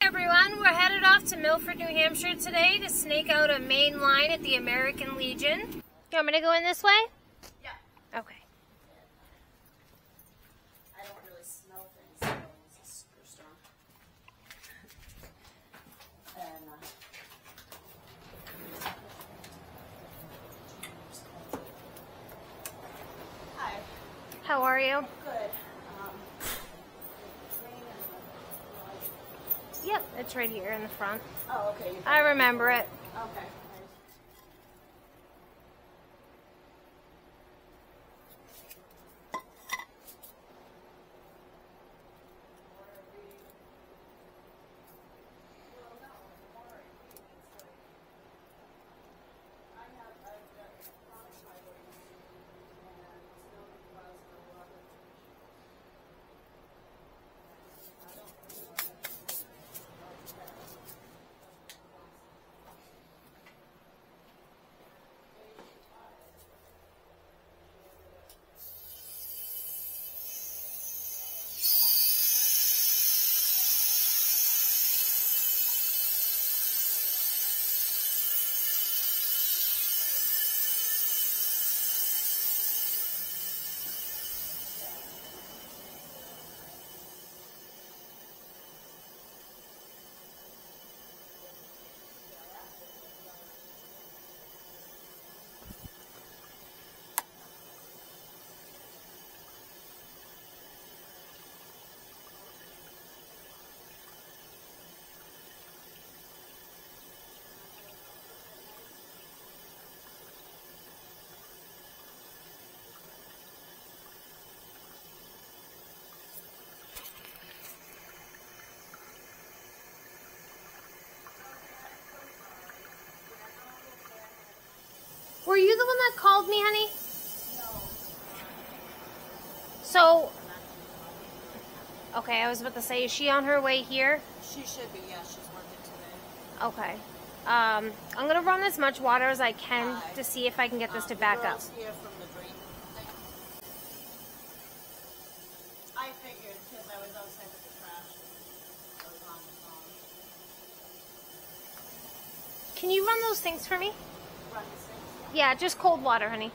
Everyone, we're headed off to Milford, New Hampshire today to snake out a main line at the American Legion. You want me to go in this way? Yeah. Okay. I don't really smell things, so it's a super strong. And, hi. How are you? Good. Yep, it's right here in the front. Oh, okay. I remember it. Okay. Were you the one that called me, honey? No. So, okay, I was about to say, is she on her way here? She should be, yeah. She's working today. Okay. I'm going to run as much water as I can to see if I can get this to back up. Here from the drain thing. I figured because I was outside with the trash. I was on the phone. Can you run those things for me? Run these things. Yeah, just cold water, honey.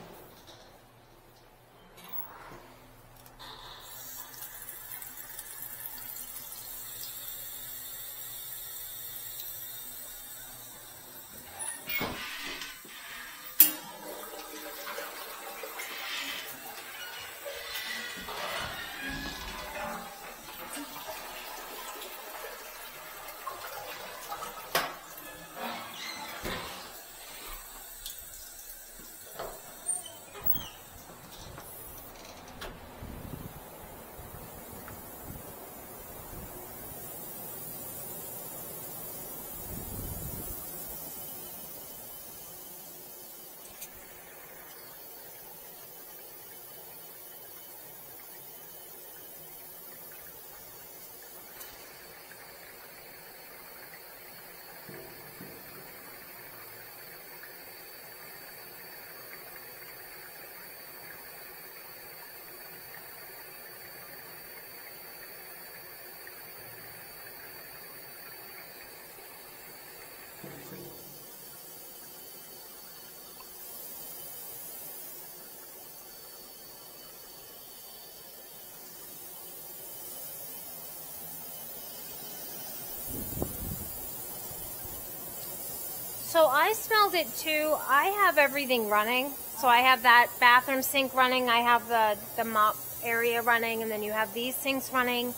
So I smelled it too. I have everything running. So I have that bathroom sink running. I have the mop area running. And then you have these sinks running.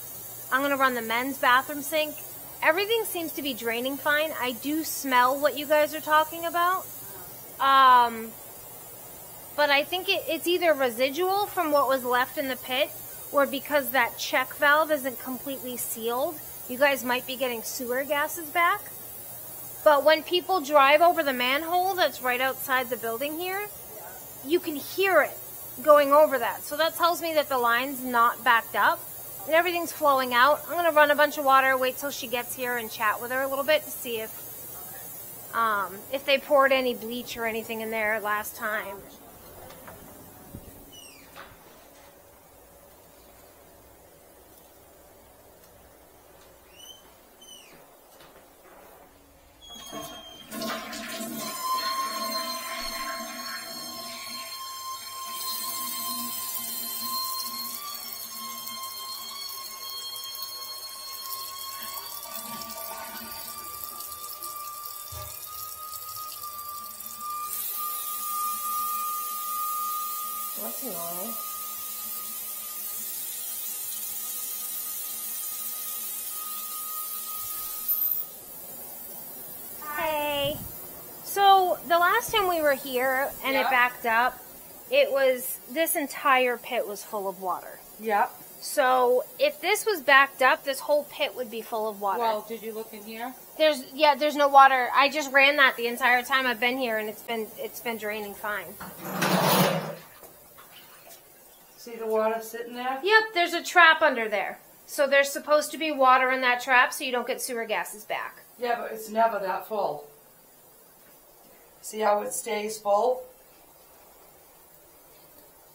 I'm going to run the men's bathroom sink. Everything seems to be draining fine. I do smell what you guys are talking about. But I think it's either residual from what was left in the pit or because that check valve isn't completely sealed. You guys might be getting sewer gases back. But when people drive over the manhole that's right outside the building here, you can hear it going over that. So that tells me that the line's not backed up and everything's flowing out. I'm going to run a bunch of water, wait till she gets here and chat with her a little bit to see if they poured any bleach or anything in there last time. That's annoying. Hey. So the last time we were here and it backed up, it was, this entire pit was full of water. Yep. So if this was backed up, this whole pit would be full of water. Well, did you look in here? There's no water. I just ran that the entire time I've been here, and it's been draining fine. See the water sitting there? Yep, there's a trap under there. So there's supposed to be water in that trap so you don't get sewer gases back. Yeah, but it's never that full. See how it stays full?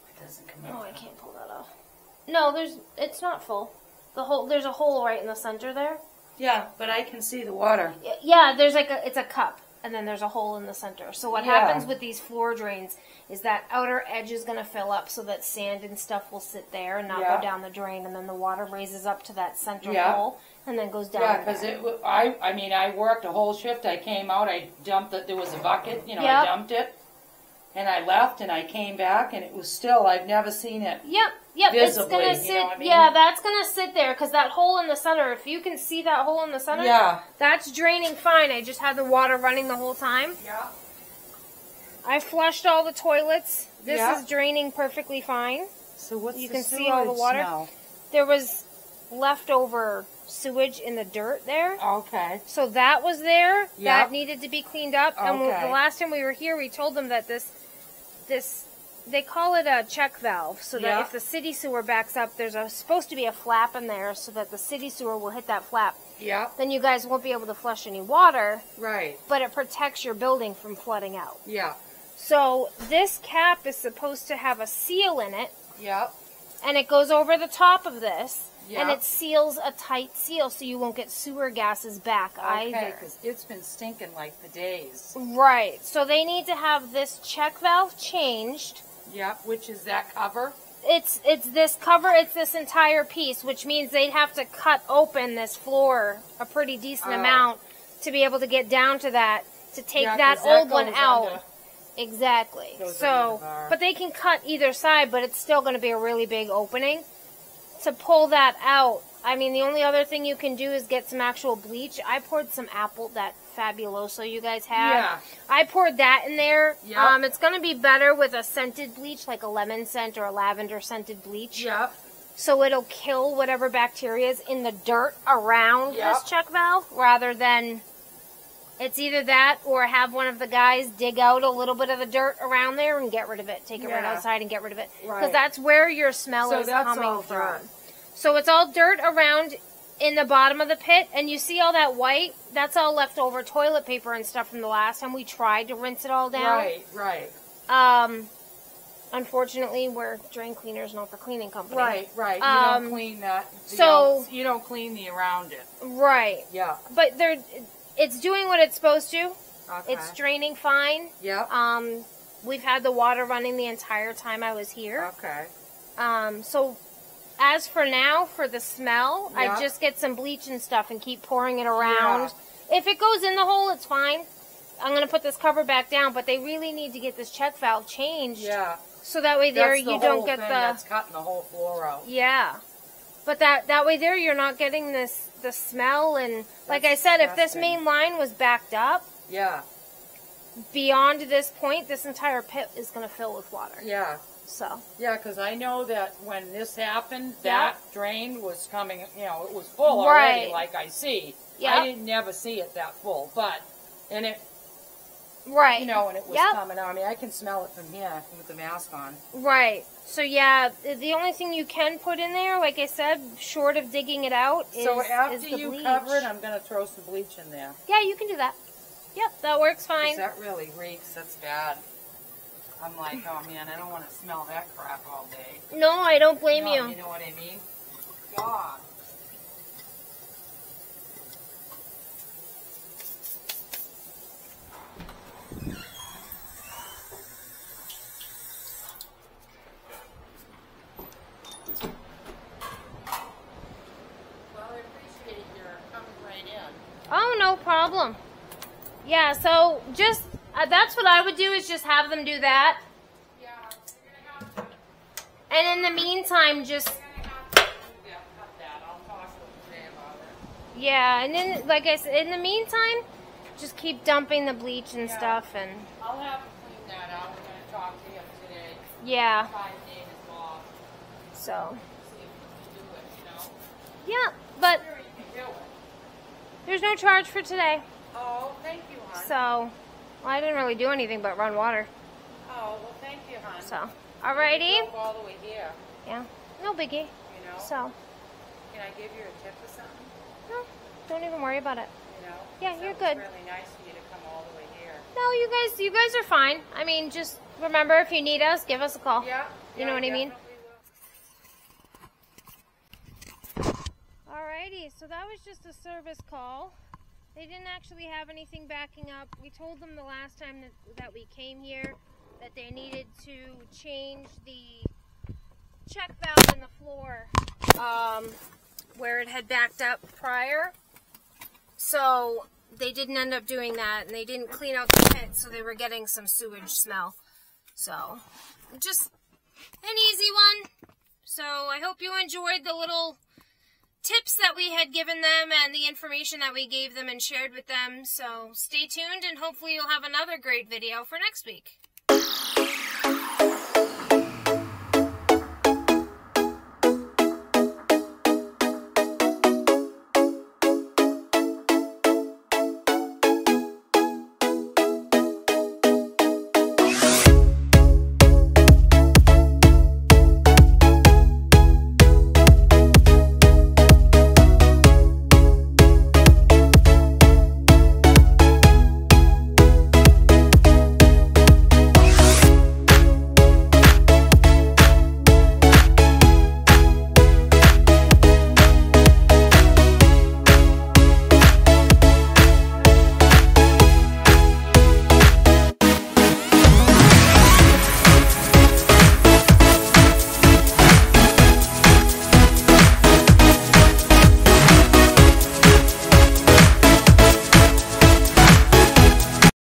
It doesn't come out. Oh, I can't pull that off. No, it's not full. There's a hole right in the center there. Yeah, but I can see the water. Yeah, there's like it's a cup, and then there's a hole in the center. So what happens with these floor drains is that outer edge is going to fill up so that sand and stuff will sit there and not go down the drain, and then the water raises up to that center hole and then goes down. Yeah, because I worked a whole shift. I came out, I dumped it. There was a bucket, I dumped it, and I left, and I came back, and it was still. I've never seen it. Yep, visibly, it's gonna sit. You know what I mean? Yeah, that's gonna sit there because that hole in the center. If you can see that hole in the center, that's draining fine. I just had the water running the whole time. Yeah. I flushed all the toilets. This is draining perfectly fine. So what's you the can see all the water? Smell? There was leftover sewage in the dirt there. Okay. So that was there. That needed to be cleaned up. And Okay. the last time we were here, we told them that this they call it a check valve, so that if the city sewer backs up, there's supposed to be a flap in there so that the city sewer will hit that flap. Yeah. Then you guys won't be able to flush any water. Right. But it protects your building from flooding out. Yeah. So this cap is supposed to have a seal in it. Yep. And it goes over the top of this. Yep. And it seals a tight seal so you won't get sewer gases back either. Okay, because it's been stinking like the days. Right. So they need to have this check valve changed. Yep, which is that cover? It's this cover, it's this entire piece, which means they'd have to cut open this floor a pretty decent amount to be able to get down to that, to take that old one out. Under. Exactly. Goes So, under the bar. but they can cut either side, but it's still going to be a really big opening. To pull that out, I mean, the only other thing you can do is get some actual bleach. I poured some that Fabuloso you guys have. Yeah. I poured that in there. Yep. It's going to be better with a scented bleach, like a lemon scent or a lavender scented bleach. Yep. So it'll kill whatever bacteria is in the dirt around this check valve, rather than it's either that or have one of the guys dig out a little bit of the dirt around there and get rid of it. Take it right outside and get rid of it. Because that's where your smell is coming from. Dirt. So it's all dirt around in the bottom of the pit, and you see all that white? That's all leftover toilet paper and stuff from the last time we tried to rinse it all down. Right. Unfortunately, we're drain cleaners, not the cleaning company. Right. You don't clean that. You don't clean the around it. Right. Yeah. But it's doing what it's supposed to. Okay. It's draining fine. Yeah. We've had the water running the entire time I was here. Okay. So as for now, for the smell, I just get some bleach and stuff and keep pouring it around. Yeah. If it goes in the hole, it's fine. I'm going to put this cover back down, but they really need to get this check valve changed. Yeah. So that way there you don't get that's cutting the whole floor out. Yeah. But that way there you're not getting the smell, and like I said, if this main line was backed up, beyond this point, this entire pit is going to fill with water. Yeah. So. Yeah, because I know that when this happened, that drain was coming, it was full already, like I see. Yeah. I didn't never see it that full, and it, right. and it was coming out. I mean, I can smell it from here with the mask on. Right. So, yeah, the only thing you can put in there, like I said, short of digging it out, is the bleach. So after you cover it, I'm going to throw some bleach in there. Yeah, you can do that. Yep, that works fine. That really reeks. That's bad. I'm like, oh man, I don't want to smell that crap all day. No, I don't blame you. You know what I mean? God. Well, I appreciate your coming right in. Oh, no problem. Yeah, so just, that's what I would do, is just have them do that. Yeah, you're going to have to. And in the meantime, just... Yeah, cut that. I'll talk to them today about it. Yeah, and then, like I said, in the meantime, just keep dumping the bleach and stuff. And I'll have to clean that out. We're going to talk to him today. yeah. Try and name his boss. So, See if he can do it, you know? yeah, but Sure, you can do it. there's no charge for today. Oh, thank you, hon. So, well, I didn't really do anything but run water. Oh, well, thank you, hon. So, alrighty. You drove all the way here, Yeah, no biggie. you know? So, Can I give you a tip or something? no, don't even worry about it. You know? Yeah, That you're was good. really nice for you to come all the way here. No, you guys are fine. I mean, just remember, if you need us, give us a call. Yeah. You know what I mean? Definitely will. Alrighty, so that was just a service call. They didn't actually have anything backing up. We told them the last time that we came here that they needed to change the check valve in the floor where it had backed up prior. So they didn't end up doing that, and they didn't clean out the pit, so they were getting some sewage smell. So just an easy one. So I hope you enjoyed the little tips that we had given them and the information that we gave them and shared with them. So stay tuned, and hopefully you'll have another great video for next week.